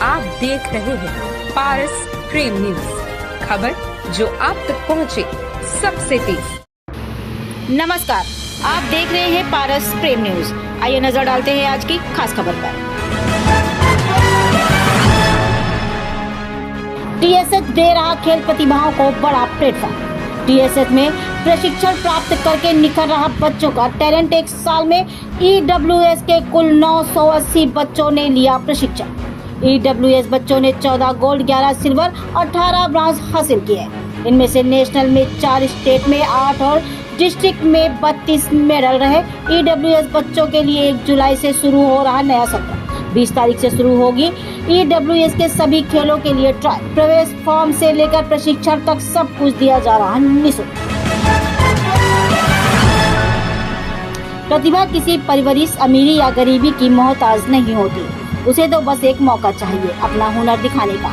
आप देख रहे हैं पारस प्रेम न्यूज, खबर जो आप तक पहुंचे सबसे तेज। नमस्कार, आप देख रहे हैं पारस प्रेम न्यूज। आइए नजर डालते हैं आज की खास खबर पर। टीएसएच दे रहा खेल प्रतिभाओं को बड़ा प्लेटफॉर्म। टीएसएच में प्रशिक्षण प्राप्त करके निखर रहा बच्चों का टैलेंट। एक साल में ईडब्ल्यूएस के कुल 980 बच्चों ने लिया प्रशिक्षण। ईडब्ल्यूएस बच्चों ने 14 गोल्ड, 11 सिल्वर, 18 ब्रॉन्ज हासिल किए। इनमें से नेशनल में 4, स्टेट में 8 और डिस्ट्रिक्ट में 32 मेडल रहे। ईडब्ल्यूएस बच्चों के लिए 1 जुलाई से शुरू हो रहा नया सत्र 20 तारीख से शुरू होगी। ईडब्ल्यूएस के सभी खेलों के लिए ट्रायल, प्रवेश फॉर्म से लेकर प्रशिक्षण तक सब कुछ दिया जा रहा है निःशुल्क। प्रतिभा किसी परवरिश, अमीरी या गरीबी की मोहताज नहीं होती, उसे तो बस एक मौका चाहिए अपना हुनर दिखाने का।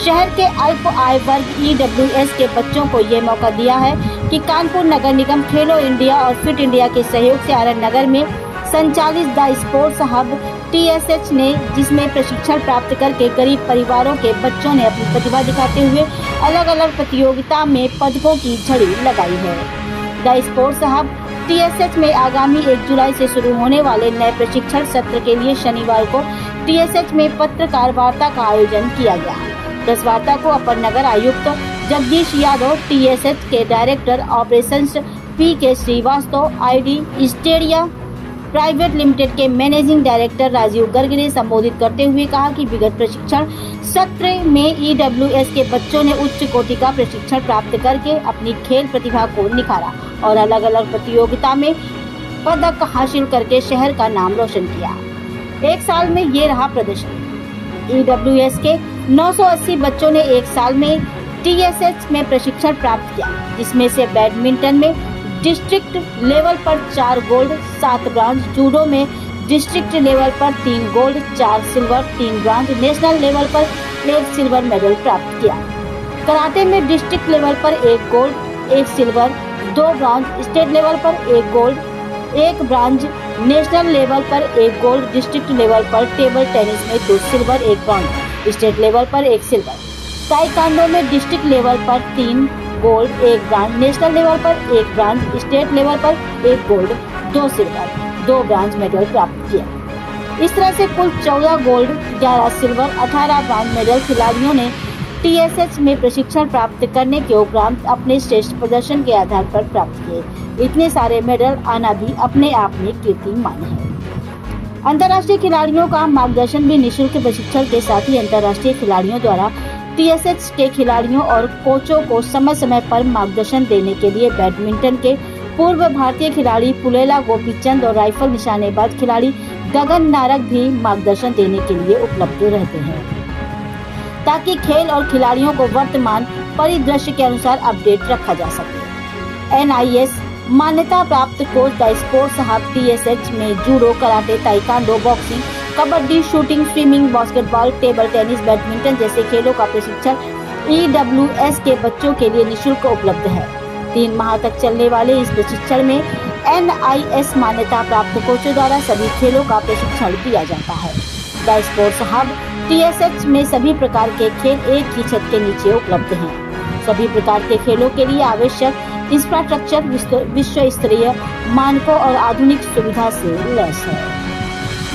शहर के अल्प आय वर्ग ईडब्ल्यूएस के बच्चों को ये मौका दिया है कि कानपुर नगर निगम, खेलो इंडिया और फिट इंडिया के सहयोग से आरएन नगर में संचालित द स्पोर्ट्स हब टीएसएच ने, जिसमें प्रशिक्षण प्राप्त करके गरीब परिवारों के बच्चों ने अपनी प्रतिभा दिखाते हुए अलग अलग प्रतियोगिता में पदकों की झड़ी लगाई है। द स्पोर्ट्स हब टीएसएच में आगामी 1 जुलाई से शुरू होने वाले नए प्रशिक्षण सत्र के लिए शनिवार को टीएसएच में पत्रकार वार्ता का आयोजन किया गया। प्रेस वार्ता को अपर नगर आयुक्त जगदीश यादव, टीएसएच के director operations PK Srivastava, ID Stadia private limited के मैनेजिंग डायरेक्टर राजीव गर्ग ने संबोधित करते हुए कहा कि विगत प्रशिक्षण सत्र में ईडब्ल्यूएस के बच्चों ने उच्च कोटि का प्रशिक्षण प्राप्त करके अपनी खेल प्रतिभा को निखारा और अलग अलग प्रतियोगिता में पदक हासिल करके शहर का नाम रोशन किया। 1 साल में ये रहा प्रदर्शन। ईडब्ल्यूएस के 980 बच्चों ने 1 साल में टीएसएच में प्रशिक्षण प्राप्त किया, जिसमें से बैडमिंटन में डिस्ट्रिक्ट लेवल पर 4 गोल्ड, 7 ब्रॉन्ज, जूडो में डिस्ट्रिक्ट लेवल पर 3 gold, 4 silver, 3 bronze, national level पर 1 सिल्वर मेडल प्राप्त किया। कराटे में डिस्ट्रिक्ट लेवल पर 1 gold, 1 silver, 2 bronze, state level पर 1 गोल्ड, 1 ब्रॉन्ज, नेशनल लेवल पर 1 गोल्ड, डिस्ट्रिक्ट लेवल पर टेबल टेनिस में 2 सिल्वर, 1 ब्रॉन्ज, स्टेट लेवल पर 1 सिल्वर। ताइक्वांडो में डिस्ट्रिक्ट लेवल पर 3 गोल्ड, 1 ब्रॉन्ज, नेशनल लेवल पर 1 ब्रॉन्ज, स्टेट लेवल पर 1 गोल्ड, 2 सिल्वर, 2 ब्रॉन्ज मेडल प्राप्त किया। इस तरह से कुल 14 गोल्ड, 11 सिल्वर, 18 ब्रॉन्ज मेडल खिलाड़ियों ने टीएसएच में प्रशिक्षण प्राप्त करने के उपरांत अपने श्रेष्ठ प्रदर्शन के आधार पर प्राप्त किए। इतने सारे मेडल आना भी अपने आप में कीर्तिमान है। अंतर्राष्ट्रीय खिलाड़ियों का मार्गदर्शन भी निःशुल्क प्रशिक्षण के साथ ही अंतर्राष्ट्रीय खिलाड़ियों द्वारा टीएसएच के खिलाड़ियों और कोचों को समय समय पर मार्गदर्शन देने के लिए बैडमिंटन के पूर्व भारतीय खिलाड़ी पुलेला गोपीचंद और राइफल निशानेबाज खिलाड़ी गगन नारक भी मार्गदर्शन देने के लिए उपलब्ध रहते हैं, ताकि खेल और खिलाड़ियों को वर्तमान परिदृश्य के अनुसार अपडेट रखा जा सके। एनआईएस मान्यता प्राप्त coach the sports hub TSH में judo, karate, taekwondo, boxing, kabaddi, shooting, swimming, basketball, table tennis, badminton जैसे खेलों का प्रशिक्षण ईडब्ल्यूएस के बच्चों के लिए निःशुल्क उपलब्ध है। 3 माह तक चलने वाले इस प्रशिक्षण में एनआईएस मान्यता प्राप्त कोचों द्वारा सभी खेलों का प्रशिक्षण दिया जाता है। द स्पोर्ट्स हब टीएसएच में सभी प्रकार के खेल एक ही छत के नीचे उपलब्ध हैं। सभी प्रकार के खेलों के लिए आवश्यक इंफ्रास्ट्रक्चर विश्व स्तरीय मानकों और आधुनिक सुविधा से लैस है।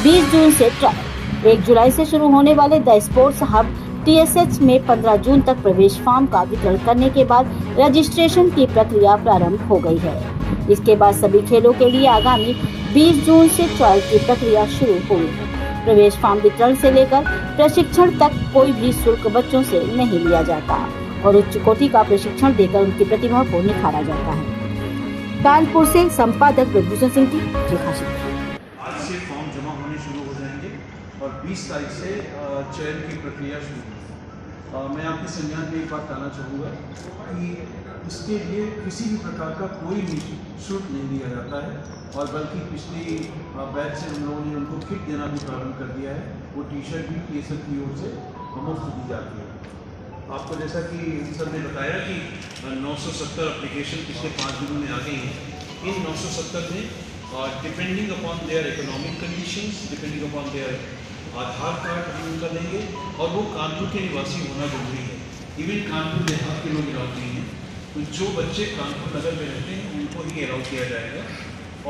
20 जून से ट्रायल, 1 जुलाई से शुरू होने वाले द स्पोर्ट्स हब टीएसएच में 15 जून तक प्रवेश फॉर्म का वितरण करने के बाद रजिस्ट्रेशन की प्रक्रिया प्रारंभ हो गई है। इसके बाद सभी खेलों के लिए आगामी 20 जून से ट्रायल की प्रक्रिया शुरू होगी। प्रवेश फॉर्म वितरण से लेकर प्रशिक्षण तक कोई भी शुल्क बच्चों से नहीं लिया जाता और उच्च कोटि का प्रशिक्षण देकर उनकी प्रतिभा को निखारा जाता है। कानपुर से संपादक ब्रजभूषण सिंह की रिपोर्ट। आज से फॉर्म जमा होने शुरू हो जाएंगे और 20 तारीख से चयन की प्रक्रिया शुरू होगी। मैं आपके संज्ञान में एक बात कहना चाहूँगा कि इसके लिए किसी भी प्रकार का कोई भी शुल्क नहीं लिया जाता है और बल्कि पिछली बैच से हम लोगों ने उनको किट देना भी प्रारंभ कर दिया है। वो टी शर्ट भी टीएसएच की ओर से मुफ्त दी जाती है। आपको जैसा कि सर ने बताया कि 970 एप्लीकेशन पिछले 5 दिनों में आ गई हैं। इन 970 में depending upon their economic conditions, depending upon their Aadhaar card हम उनका करेंगे और वो कानपुर के निवासी होना जरूरी है। इवन कानपुर देहात के लोग अलाउ नहीं हैं, तो जो बच्चे कानपुर नगर में रहते हैं उनको ही अलाउ किया जाएगा।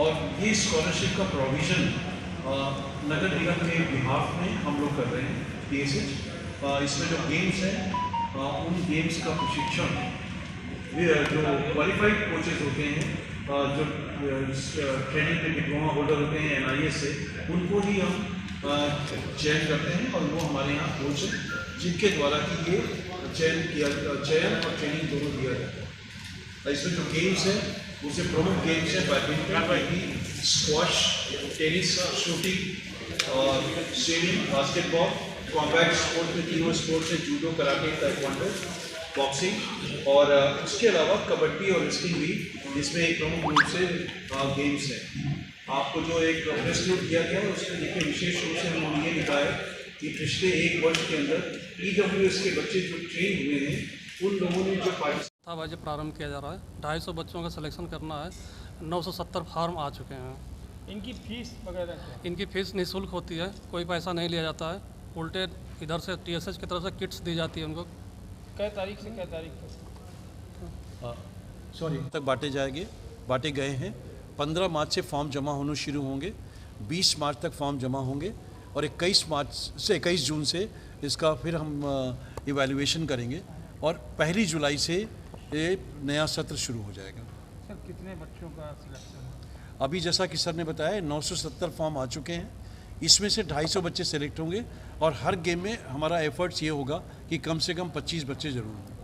और ये स्कॉलरशिप का प्रोविज़न नगर निगम के बिहाफ में हम लोग कर रहे हैं PSH। इसमें जो गेम्स हैं उन गेम्स का प्रशिक्षण जो क्वालिफाइड कोचेज होते हैं, जो ट्रेनिंग के डिप्लोमा होल्डर होते हैं NIS से, उनको ही हम चयन करते हैं और वो हमारे यहाँ कोच हैं जिनके द्वारा कि ये चयन और ट्रेनिंग दोनों दिया जाता है। इसमें जो गेम्स हैं उसे प्रमुख गेम्स हैं बैडमिंटन, स्क्वॉश, टेनिस, शूटिंग और स्विमिंग, बास्केटबॉल, कॉम्बैट स्पोर्ट में तीनों स्पोर्ट्स हैं, जूडो, कराटे, ताइक्वांडो, बॉक्सिंग, और इसके अलावा कबड्डी और रेसलिंग भी इसमें एक प्रमुख रूप से गेम्स हैं। आपको जो एक प्रेस नोट दिया गया है उसमें देखिए विशेष रूप से हमने ये लिखा है कि पिछले एक वर्ष के अंदर EWS के बच्चे जो ट्रेन हुए हैं उन लोगों ने जो था आज प्रारंभ किया जा रहा है। 250 बच्चों का सिलेक्शन करना है। 970 फार्म आ चुके हैं। इनकी फीस वगैरह क्या? इनकी फ़ीस निःशुल्क होती है, कोई पैसा नहीं लिया जाता है। उल्टे इधर से TSH की तरफ से किट्स दी जाती है उनको। कै तारीख से कै तारीख तक? सॉरी तक बांटे गए हैं। 15 मार्च से फॉर्म जमा होने शुरू होंगे, 20 मार्च तक फॉर्म जमा होंगे और 21 मार्च से 21 जून से इसका फिर हम इवैल्यूएशन करेंगे और 1 जुलाई से ये नया सत्र शुरू हो जाएगा। सर कितने बच्चों का सिलेक्शन है? अभी जैसा कि सर ने बताया 970 फॉर्म आ चुके हैं, इसमें से 250 बच्चे सेलेक्ट होंगे और हर गेम में हमारा एफर्ट्स ये होगा कि कम से कम 25 बच्चे ज़रूर हों।